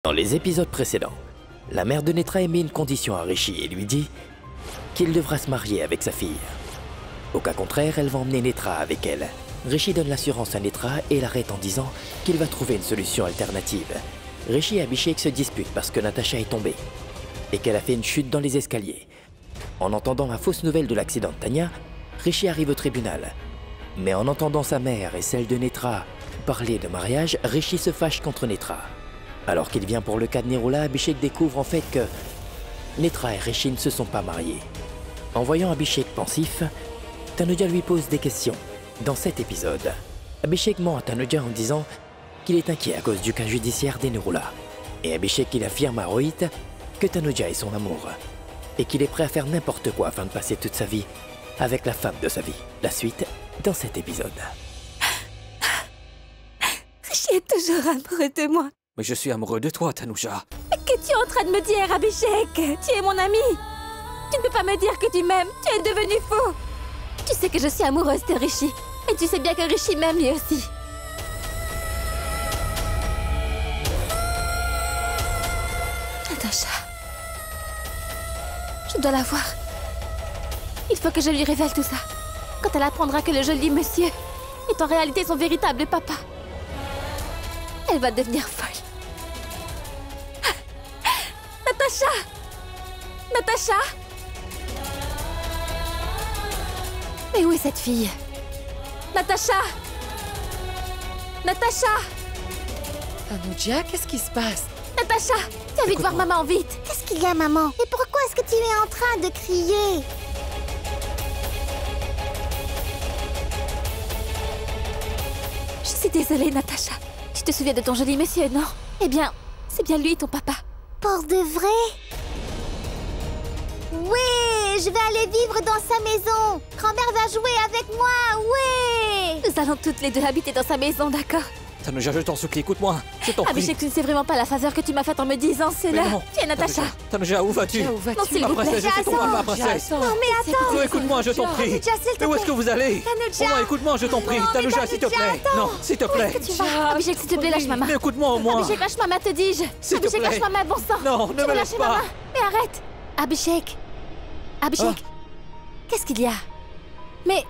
Dans les épisodes précédents, la mère de Netra émet une condition à Rishi et lui dit qu'il devra se marier avec sa fille. Au cas contraire, elle va emmener Netra avec elle. Rishi donne l'assurance à Netra et l'arrête en disant qu'il va trouver une solution alternative. Rishi et Abhishek se disputent parce que Natasha est tombée et qu'elle a fait une chute dans les escaliers. En entendant la fausse nouvelle de l'accident de Tanya, Rishi arrive au tribunal. Mais en entendant sa mère et celle de Netra parler de mariage, Rishi se fâche contre Netra. Alors qu'il vient pour le cas de Nirula, Abhishek découvre en fait que Netra et Rishi ne se sont pas mariés. En voyant Abhishek pensif, Tanuja lui pose des questions. Dans cet épisode, Abhishek ment à Tanuja en disant qu'il est inquiet à cause du cas judiciaire des Nirula. Et Abhishek il affirme à Rohit que Tanuja est son amour et qu'il est prêt à faire n'importe quoi afin de passer toute sa vie avec la femme de sa vie. La suite dans cet épisode. Rishi est toujours amoureux de moi. Mais je suis amoureux de toi, Tanuja. Qu'es-tu en train de me dire, Abhishek? Tu es mon ami. Tu ne peux pas me dire que tu m'aimes. Tu es devenu fou. Tu sais que je suis amoureuse de Rishi. Et tu sais bien que Rishi m'aime lui aussi. Natasha. Je dois la voir. Il faut que je lui révèle tout ça. Quand elle apprendra que le joli monsieur est en réalité son véritable papa, elle va devenir folle. Natasha! Natasha! Mais où est cette fille? Natasha! Natasha! Tanuja, qu'est-ce qui se passe? Natasha! Viens vite voir maman, vite! Qu'est-ce qu'il y a, maman? Et pourquoi est-ce que tu es en train de crier? Je suis désolée, Natasha. Tu te souviens de ton joli monsieur, non? Eh bien, c'est bien lui, ton papa. Pour de vrai? Oui, je vais aller vivre dans sa maison. Grand-mère va jouer avec moi, oui. Nous allons toutes les deux habiter dans sa maison, d'accord? Tanuja, je t'en supplie, écoute-moi. Je t'en prie. Abhishek, tu ne sais vraiment pas la faveur que tu m'as faite en me disant cela. non. Tu es Natasha. Tanuja, où vas-tu? Où vas-tu? Non, s'il Ma vous plaît. princesse, je suis ton papa, princesse. Non, mais attends. Non, écoute-moi, je t'en prie. Tanuja, s'il te Mais où est-ce plaît. que vous allez? Tanuja. Au moins, écoute-moi, je t'en prie. Non, mais Tanuja, s'il te Tanuja, plaît. attends. Non, s'il te plaît. Tu vas. Abhishek, s'il te plaît, lâche maman. Mais écoute-moi au moins. Abhishek, lâche maman, te dis-je. S'il te Abhishek, plaît. lâche maman, bon sang. Non, Tu ne veux me laisse lâcher pas. maman? Mais arrête. Abhishek. Abhishek. Qu'est-ce qu'il y a? Mais,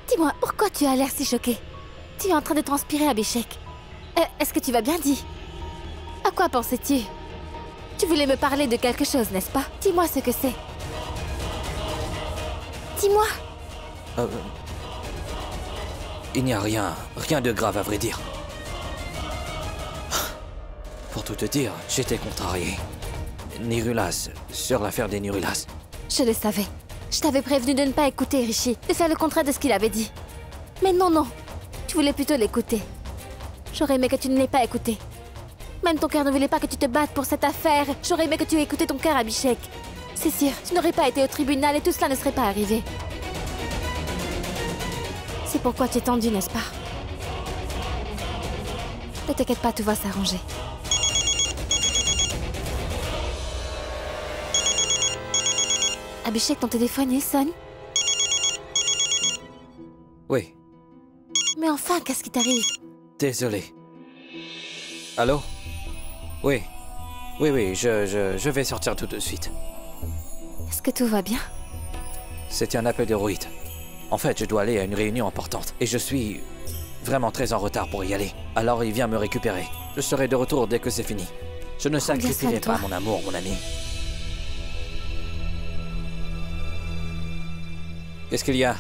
dis-moi, pourquoi tu as l'air si choqué? Tu es en train de transpirer, Abhishek. Est-ce que tu vas bien, dis? À quoi pensais-tu? Tu voulais me parler de quelque chose, n'est-ce pas? Dis-moi ce que c'est. Dis-moi. Il n'y a rien de grave à vrai dire. Pour tout te dire, j'étais contrarié. Nirulas, sur l'affaire des Nirulas. Je le savais. Je t'avais prévenu de ne pas écouter Rishi, de faire le contraire de ce qu'il avait dit. Mais non, non. Tu voulais plutôt l'écouter. J'aurais aimé que tu ne l'aies pas écouté. Même ton cœur ne voulait pas que tu te battes pour cette affaire. J'aurais aimé que tu aies écouté ton cœur, Abhishek. C'est sûr, tu n'aurais pas été au tribunal et tout cela ne serait pas arrivé. C'est pourquoi tu es tendu, n'est-ce pas? Ne t'inquiète pas, tout va s'arranger. Abhishek, ton téléphone, il sonne? Oui, Mais enfin, qu'est-ce qui t'arrive? désolé. Allô? Oui. Oui, je vais sortir tout de suite. Est-ce que tout va bien? C'était un appel de Rohit. En fait, je dois aller à une réunion importante. Et je suis vraiment très en retard pour y aller. Alors il vient me récupérer. Je serai de retour dès que c'est fini. Je ne Prends bien soin sacrifierai de toi. pas mon amour, mon ami. Qu'est-ce qu'il y a?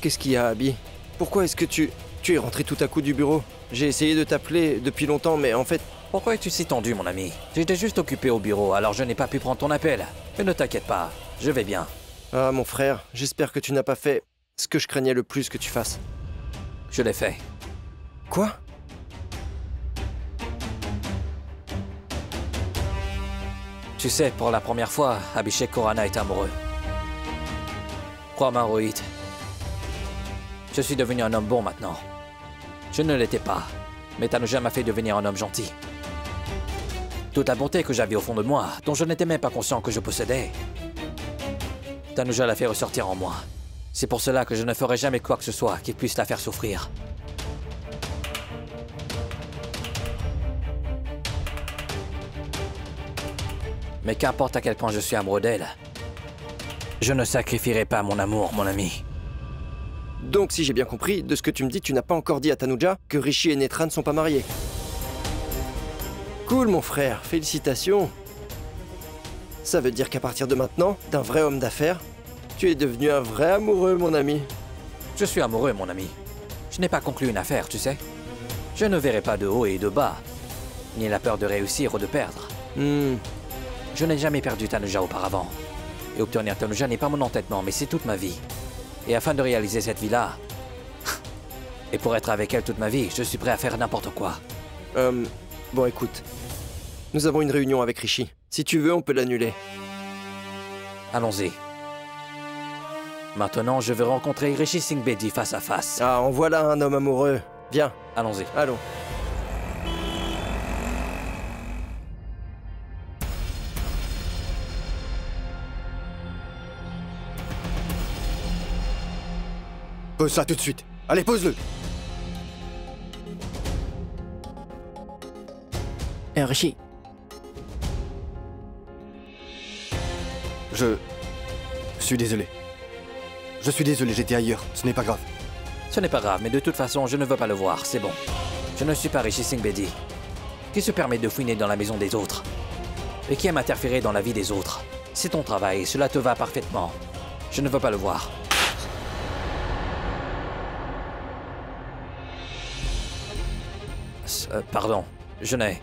Qu'est-ce qu'il y a, Abby? Pourquoi est-ce que tu es rentré tout à coup du bureau? J'ai essayé de t'appeler depuis longtemps, mais en fait... Pourquoi es-tu si tendu, mon ami? J'étais juste occupé au bureau, alors je n'ai pas pu prendre ton appel. Mais ne t'inquiète pas, je vais bien. Ah, mon frère, j'espère que tu n'as pas fait ce que je craignais le plus que tu fasses. Je l'ai fait. Quoi? Tu sais, pour la première fois, Abhishek Khurana est amoureux. Crois-moi, Rohit. Je suis devenu un homme bon maintenant. Je ne l'étais pas, mais Tanuja m'a fait devenir un homme gentil. Toute la bonté que j'avais au fond de moi, dont je n'étais même pas conscient que je possédais, Tanuja l'a fait ressortir en moi. C'est pour cela que je ne ferai jamais quoi que ce soit qui puisse la faire souffrir. Mais qu'importe à quel point je suis amoureux d'elle, je ne sacrifierai pas mon amour, mon ami. Donc, si j'ai bien compris, de ce que tu me dis, tu n'as pas encore dit à Tanuja que Rishi et Netra ne sont pas mariés. Cool, mon frère, félicitations. Ça veut dire qu'à partir de maintenant, d'un vrai homme d'affaires, tu es devenu un vrai amoureux, mon ami. Je suis amoureux, mon ami. Je n'ai pas conclu une affaire, tu sais. Je ne verrai pas de haut et de bas, ni la peur de réussir ou de perdre. Je n'ai jamais perdu Tanuja auparavant. Et obtenir Tanuja n'est pas mon entêtement, mais c'est toute ma vie. Et afin de réaliser cette vie-là, et pour être avec elle toute ma vie, je suis prêt à faire n'importe quoi. Bon, écoute. Nous avons une réunion avec Rishi. Si tu veux, on peut l'annuler. Allons-y. Maintenant, je veux rencontrer Rishi Singh Bedi face à face. Ah, en voilà un homme amoureux. Viens. Allons-y. Allons. Pose ça tout de suite. Allez, pose-le. Rishi, Je suis désolé. Je suis désolé, j'étais ailleurs. Ce n'est pas grave. Ce n'est pas grave, mais de toute façon, je ne veux pas le voir, c'est bon. Je ne suis pas Rishi Singh Bedi, qui se permet de fouiner dans la maison des autres, et qui aime interférer dans la vie des autres. C'est ton travail, cela te va parfaitement. Je ne veux pas le voir. Pardon, je n'ai...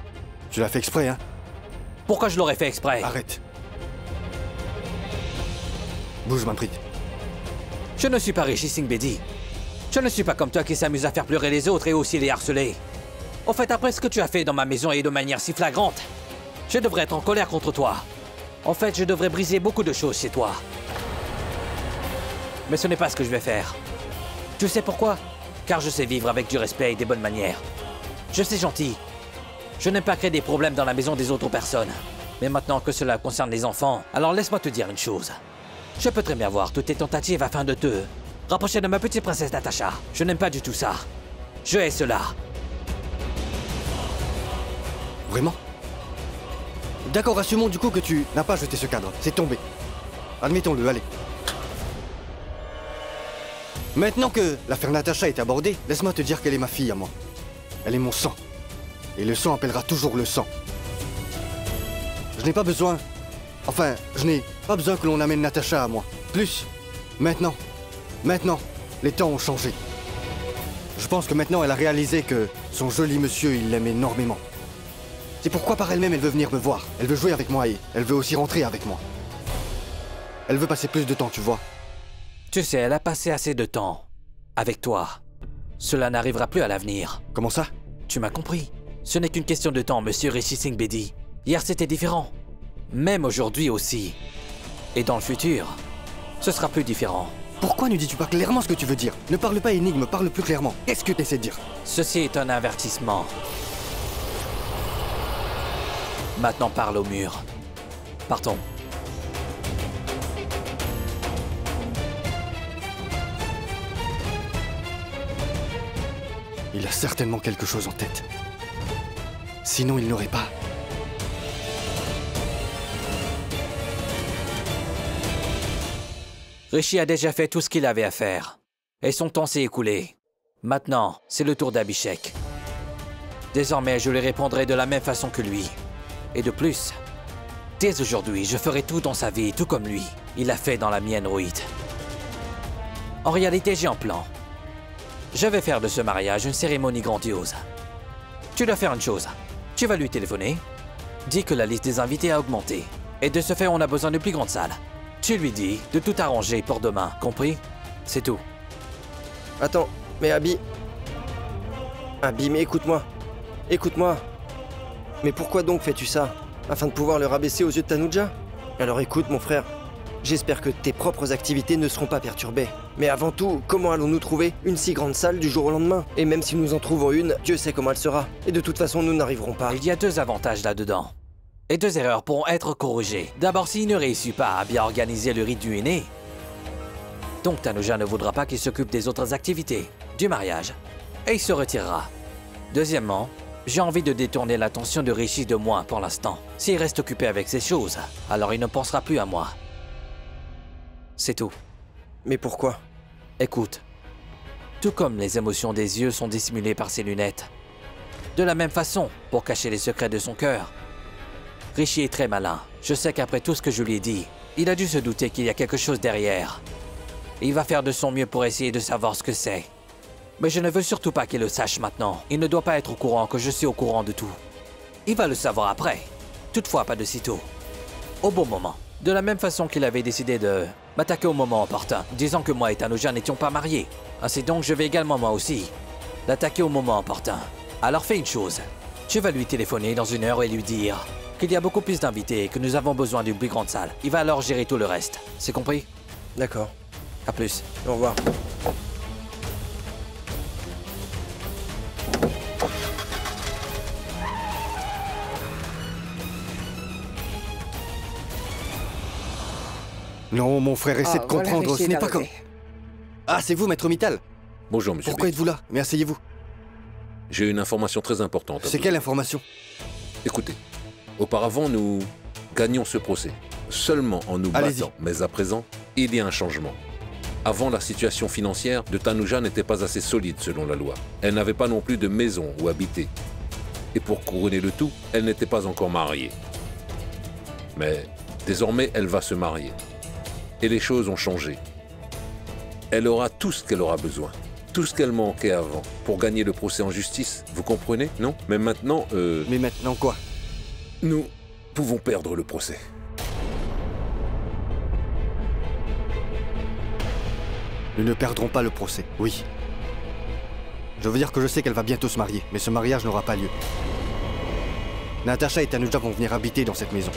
Tu l'as fait exprès, hein? Pourquoi je l'aurais fait exprès? Arrête. Bouge, Manpreet. Je ne suis pas Rishi Singh Bedi. Je ne suis pas comme toi qui s'amuse à faire pleurer les autres et aussi les harceler. En fait, après ce que tu as fait dans ma maison et de manière si flagrante, je devrais être en colère contre toi. En fait, je devrais briser beaucoup de choses chez toi. Mais ce n'est pas ce que je vais faire. Tu sais pourquoi? Car je sais vivre avec du respect et des bonnes manières. Je suis gentil. Je n'aime pas créer des problèmes dans la maison des autres personnes. Mais maintenant que cela concerne les enfants, alors laisse-moi te dire une chose. Je peux très bien voir toutes tes tentatives afin de te rapprocher de ma petite princesse Natasha. Je n'aime pas du tout ça. Je hais cela. Vraiment? D'accord, assumons du coup que tu n'as pas jeté ce cadre. C'est tombé. Admettons-le, allez. Maintenant que l'affaire Natasha est abordée, laisse-moi te dire qu'elle est ma fille à moi. Elle est mon sang. Et le sang appellera toujours le sang. Je n'ai pas besoin... Enfin, je n'ai pas besoin que l'on amène Natasha à moi. Plus, maintenant, les temps ont changé. Je pense que maintenant elle a réalisé que son joli monsieur, il l'aime énormément. C'est pourquoi par elle-même elle veut venir me voir. Elle veut jouer avec moi et elle veut aussi rentrer avec moi. Elle veut passer plus de temps, tu vois. Tu sais, elle a passé assez de temps avec toi. Cela n'arrivera plus à l'avenir. Comment ça? Tu m'as compris. Ce n'est qu'une question de temps, monsieur Rishi Singh Bedi. Hier, c'était différent. Même aujourd'hui aussi. Et dans le futur, ce sera plus différent. Pourquoi ne dis-tu pas clairement ce que tu veux dire? Ne parle pas énigme, parle plus clairement. Qu'est-ce que tu essaies de dire? Ceci est un avertissement. Maintenant, parle au mur. Partons. Il a certainement quelque chose en tête. Sinon, il n'aurait pas... Rishi a déjà fait tout ce qu'il avait à faire. Et son temps s'est écoulé. Maintenant, c'est le tour d'Abhishek. Désormais, je lui répondrai de la même façon que lui. Et de plus, dès aujourd'hui, je ferai tout dans sa vie, tout comme lui. Il a fait dans la mienne, Rohit. En réalité, j'ai un plan. Je vais faire de ce mariage une cérémonie grandiose. Tu dois faire une chose. Tu vas lui téléphoner. Dis que la liste des invités a augmenté. Et de ce fait, on a besoin de plus grande salle. Tu lui dis de tout arranger pour demain, compris? C'est tout. Attends, mais Abby... Abby, mais écoute-moi. Écoute-moi. Mais pourquoi donc fais-tu ça? Afin de pouvoir le rabaisser aux yeux de Tanuja? Alors écoute, mon frère. J'espère que tes propres activités ne seront pas perturbées. Mais avant tout, comment allons-nous trouver une si grande salle du jour au lendemain? Et même si nous en trouvons une, Dieu sait comment elle sera. Et de toute façon, nous n'arriverons pas. Il y a deux avantages là-dedans. Et deux erreurs pourront être corrigées. D'abord, s'il ne réussit pas à bien organiser le rite du aîné, donc Tanuja ne voudra pas qu'il s'occupe des autres activités, du mariage, et il se retirera. Deuxièmement, J'ai envie de détourner l'attention de Rishi de moi pour l'instant. S'il reste occupé avec ses choses, alors il ne pensera plus à moi. C'est tout. Mais pourquoi? Écoute, tout comme les émotions des yeux sont dissimulées par ses lunettes, de la même façon, pour cacher les secrets de son cœur, Rishi est très malin. Je sais qu'après tout ce que je lui ai dit, il a dû se douter qu'il y a quelque chose derrière. Et il va faire de son mieux pour essayer de savoir ce que c'est. Mais je ne veux surtout pas qu'il le sache maintenant. Il ne doit pas être au courant que je suis au courant de tout. Il va le savoir après. Toutefois, pas de sitôt. Au bon moment. De la même façon qu'il avait décidé de m'attaquer au moment opportun, disant que moi et Tanuja n'étions pas mariés. Ainsi donc, je vais également moi aussi l'attaquer au moment opportun. Alors fais une chose. Tu vas lui téléphoner dans 1 heure et lui dire qu'il y a beaucoup plus d'invités et que nous avons besoin d'une plus grande salle. Il va alors gérer tout le reste. C'est compris? D'accord. À plus. Au revoir. Non, mon frère, essaie de voilà comprendre, Rishi ce n'est est pas comme... arrivé. Ah, c'est vous, Maître Mittal? Bonjour, monsieur. Pourquoi B. êtes-vous là? Mais asseyez-vous. J'ai une information très importante. à C'est vous quelle donner. information? Écoutez, auparavant, nous gagnions ce procès seulement en nous Allez-y. battant. Mais à présent, il y a un changement. Avant, la situation financière de Tanuja n'était pas assez solide selon la loi. Elle n'avait pas non plus de maison où habiter. Et pour couronner le tout, elle n'était pas encore mariée. Mais désormais, elle va se marier. Et les choses ont changé. Elle aura tout ce qu'elle aura besoin. Tout ce qu'elle manquait avant pour gagner le procès en justice. Vous comprenez, non? Mais maintenant, Mais maintenant quoi? nous pouvons perdre le procès. Nous ne perdrons pas le procès, oui. Je veux dire que je sais qu'elle va bientôt se marier, mais ce mariage n'aura pas lieu. Natasha et Tanuja vont venir habiter dans cette maison.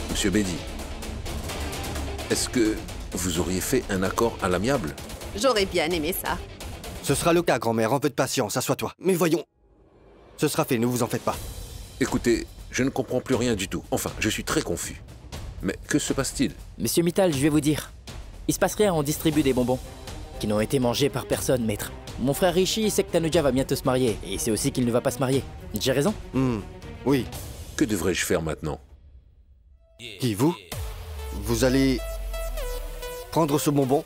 Monsieur Bedi, est-ce que vous auriez fait un accord à l'amiable? J'aurais bien aimé ça. Ce sera le cas, grand-mère, un peu de patience, assois-toi. Mais voyons. Ce sera fait, ne vous en faites pas. Écoutez, je ne comprends plus rien du tout. Enfin, je suis très confus. Mais que se passe-t-il? Monsieur Mittal, je vais vous dire. Il se passe rien, on distribue des bonbons. Qui n'ont été mangés par personne, maître. Mon frère Rishi sait que Tanuja va bientôt se marier, et il sait aussi qu'il ne va pas se marier. J'ai raison? Oui. Que devrais-je faire maintenant? Qui, vous? Vous allez prendre ce bonbon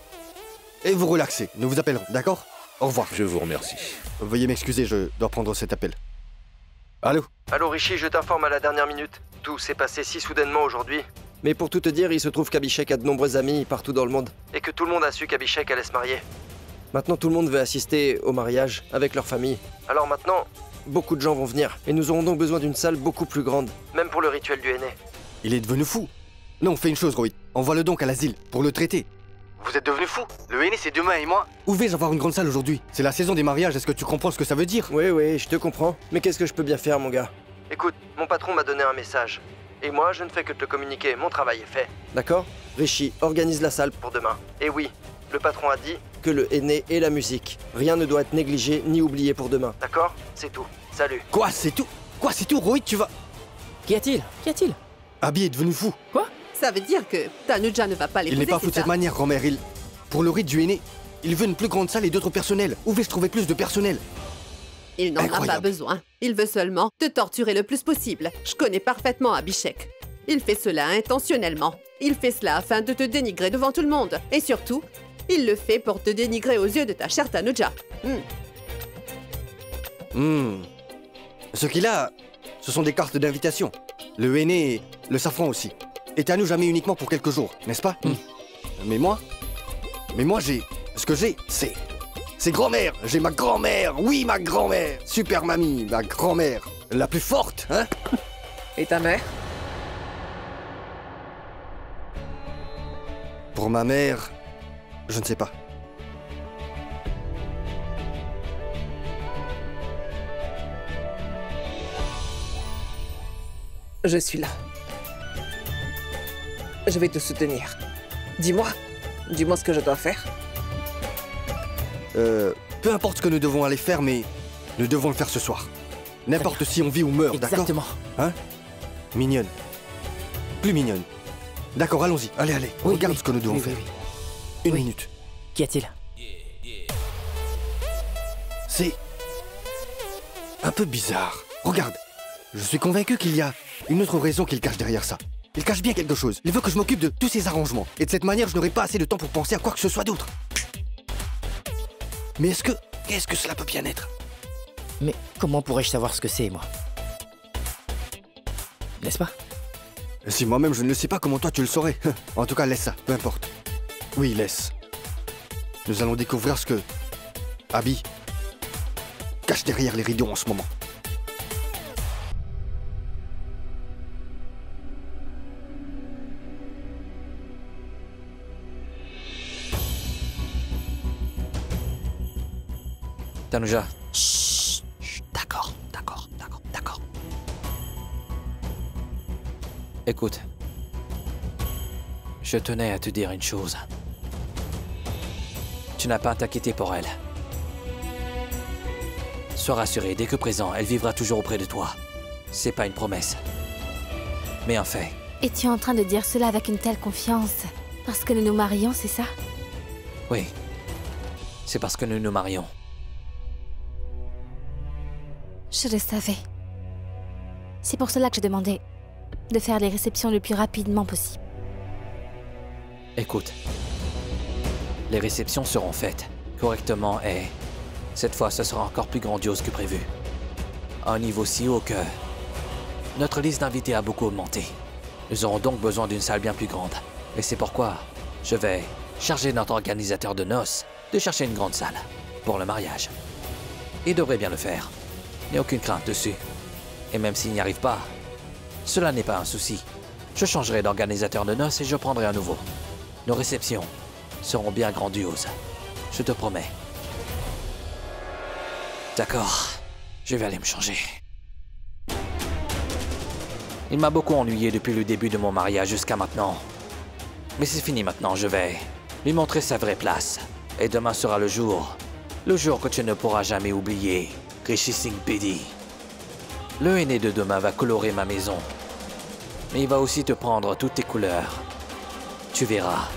et vous relaxer. Nous vous appellerons, d'accord? Au revoir. Je vous remercie. Veuillez m'excuser, je dois prendre cet appel. Allô? Allô Rishi, je t'informe à la dernière minute. Tout s'est passé si soudainement aujourd'hui. Mais pour tout te dire, il se trouve qu'Abhishek a de nombreux amis partout dans le monde. Et que tout le monde a su qu'Abhishek allait se marier. Maintenant, tout le monde veut assister au mariage avec leur famille. Alors maintenant, beaucoup de gens vont venir. Et nous aurons donc besoin d'une salle beaucoup plus grande. Même pour le rituel du aîné. Il est devenu fou. Non, fais une chose, Rohit. Envoie-le donc à l'asile, pour le traiter. Vous êtes devenu fou. Le aîné, c'est demain et moi. Où vais-je avoir une grande salle aujourd'hui? C'est la saison des mariages, est-ce que tu comprends ce que ça veut dire? Oui, je te comprends. Mais qu'est-ce que je peux bien faire, mon gars? Écoute, mon patron m'a donné un message. Et moi, je ne fais que te le communiquer. Mon travail est fait. D'accord? Rishi, organise la salle pour demain. Et oui, le patron a dit que le aîné et la musique. Rien ne doit être négligé ni oublié pour demain. D'accord? C'est tout. Salut. Quoi, c'est tout? Quoi, c'est tout, Rohit, tu vas... Qu'y a-t-il? Qu'y a-t-il? Abby est devenu fou. Quoi? Ça veut dire que Tanuja ne va pas l'épouser, Il n'est pas fou de c'est cette ça? manière, grand-mère. Pour le rite du aîné, il veut une plus grande salle et d'autres personnels. Où vais-je trouver plus de personnel? Il n'en a pas Incroyable. besoin. Il veut seulement te torturer le plus possible. Je connais parfaitement Abhishek. Il fait cela intentionnellement. Il fait cela afin de te dénigrer devant tout le monde. Et surtout, il le fait pour te dénigrer aux yeux de ta chère Tanuja. Ce qu'il a, ce sont des cartes d'invitation. Le aîné le safran aussi. Et Tanu jamais uniquement pour quelques jours, n'est-ce pas? Mais moi, j'ai... Ce que j'ai, c'est grand-mère. J'ai ma grand-mère. Oui, ma grand-mère. Super mamie, ma grand-mère. La plus forte, hein? Et ta mère? Pour ma mère, je ne sais pas. Je suis là. Je vais te soutenir. Dis-moi ce que je dois faire. Peu importe ce que nous devons aller faire, mais nous devons le faire ce soir. N'importe si on vit ou meurt, d'accord? Exactement. Hein? Mignonne. Plus mignonne. D'accord, allons-y. Allez, Oui, regarde oui. ce que nous devons Oui, faire. oui, Une Oui. minute. Qu'y a-t-il? C'est... un peu bizarre. Regarde, je suis convaincu qu'il y a une autre raison qu'il cache derrière ça. Il cache bien quelque chose. Il veut que je m'occupe de tous ces arrangements. Et de cette manière, je n'aurai pas assez de temps pour penser à quoi que ce soit d'autre. Mais qu'est-ce que cela peut bien être? Mais comment pourrais-je savoir ce que c'est, moi? N'est-ce pas? Si moi-même je ne le sais pas, comment toi tu le saurais? En tout cas, laisse ça, peu importe. Oui, laisse. Nous allons découvrir ce que Abby cache derrière les rideaux en ce moment. Tanuja. Chut. D'accord. Écoute, je tenais à te dire une chose. Tu n'as pas à t'inquiéter pour elle. Sois rassuré, dès que présent, elle vivra toujours auprès de toi. C'est pas une promesse, mais un fait. Et tu es en train de dire cela avec une telle confiance parce que nous nous marions, c'est ça? Oui, c'est parce que nous nous marions. Je le savais. C'est pour cela que je demandais de faire les réceptions le plus rapidement possible. Écoute, les réceptions seront faites correctement et cette fois, ce sera encore plus grandiose que prévu. À un niveau si haut que notre liste d'invités a beaucoup augmenté. Nous aurons donc besoin d'une salle bien plus grande. Et c'est pourquoi je vais charger notre organisateur de noces de chercher une grande salle pour le mariage. Il devrait bien le faire. N'aie aucune crainte dessus. Et même s'il n'y arrive pas, cela n'est pas un souci. Je changerai d'organisateur de noces et je prendrai un nouveau. Nos réceptions seront bien grandioses. Je te promets. D'accord, je vais aller me changer. Il m'a beaucoup ennuyé depuis le début de mon mariage jusqu'à maintenant. Mais c'est fini maintenant, je vais lui montrer sa vraie place. Et demain sera le jour que tu ne pourras jamais oublier, Rishi Singh Bedi. Le aîné de demain va colorer ma maison. Mais il va aussi te prendre toutes tes couleurs. Tu verras.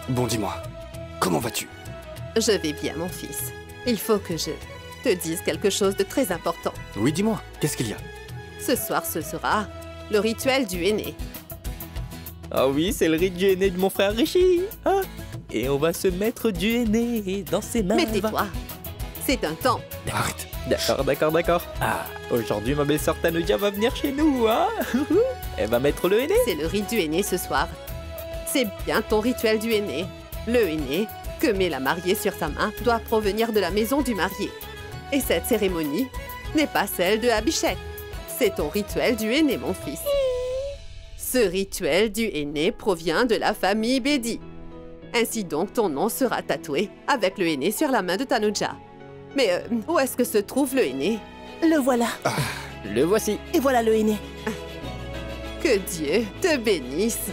Bon, dis-moi, comment vas-tu? Je vais bien, mon fils. Il faut que je te dise quelque chose de très important. Oui, dis-moi, qu'est-ce qu'il y a? Ce soir, ce sera le rituel du aîné. Ah oui, c'est le rite du aîné de mon frère Rishi. Hein? Et on va se mettre du aîné dans ses mains. Mais tais-toi. C'est un temple. Arrête. D'accord. Ah, aujourd'hui, ma belle-sœur Tanuja va venir chez nous, hein? Elle va mettre le aîné. C'est le rite du aîné ce soir. C'est bien ton rituel du aîné. Le aîné, que met la mariée sur sa main, doit provenir de la maison du marié. Et cette cérémonie n'est pas celle de Abhishek. C'est ton rituel du aîné, mon fils. Ce rituel du aîné provient de la famille Bedi. Ainsi donc, ton nom sera tatoué avec le aîné sur la main de Tanuja. Mais où est-ce que se trouve le aîné? Le voilà. Le voici. Et voilà le aîné. Que Dieu te bénisse.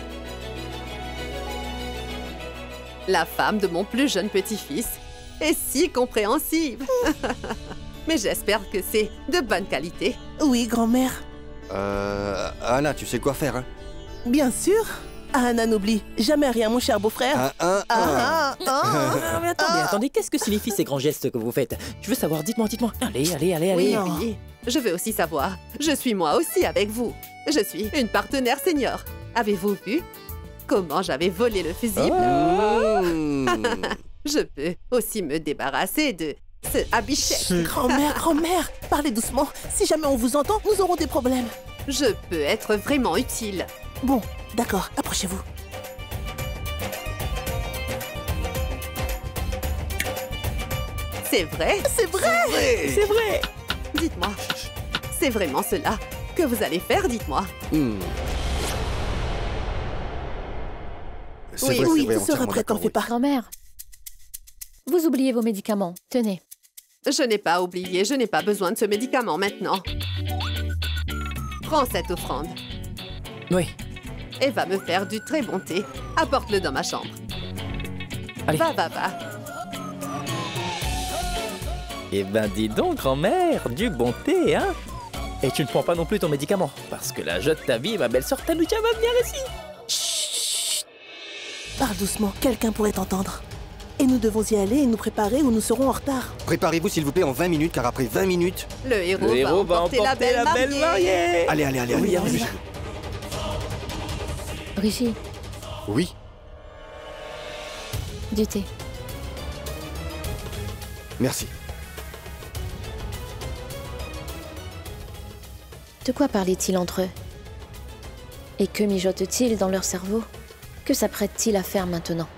La femme de mon plus jeune petit-fils est si compréhensive. Mais j'espère que c'est de bonne qualité. Oui, grand-mère. Anna, tu sais quoi faire, hein? Bien sûr. Anna n'oublie jamais rien, mon cher beau-frère. Mais attendez, qu'est-ce que signifient ces grands gestes que vous faites? Je veux savoir, dites-moi. Allez. Oui, je veux aussi savoir. Je suis moi aussi avec vous. Je suis une partenaire senior. Avez-vous vu comment j'avais volé le fusible? Je peux aussi me débarrasser de ce Abhishek. Grand-mère, parlez doucement. Si jamais on vous entend, nous aurons des problèmes. Je peux être vraiment utile. Bon, d'accord, approchez-vous. C'est vrai? C'est vrai. Dites-moi, c'est vraiment cela que vous allez faire, dites-moi. Oui, tu seras prête, t'en fais pas. Grand-mère, vous oubliez vos médicaments. Tenez. Je n'ai pas oublié, je n'ai pas besoin de ce médicament maintenant. Prends cette offrande. Oui. Et va me faire du très bon thé. Apporte-le dans ma chambre. Allez. Va. Eh ben dis donc, grand-mère, du bon thé, hein? Et tu ne prends pas non plus ton médicament, parce que la joie de ta vie, ma belle-sœur Tanuja va venir ici. Chut. Parle doucement, quelqu'un pourrait t'entendre. Et nous devons y aller et nous préparer ou nous serons en retard. Préparez-vous s'il vous plaît en 20 minutes, car après 20 minutes... Le héros va emporter la belle mariée. Allez. Oui, allez. Rishi, Oui, du thé. merci. De quoi parlaient-ils entre eux? Et que mijotent-ils dans leur cerveau? Que s'apprêtent-ils à faire maintenant?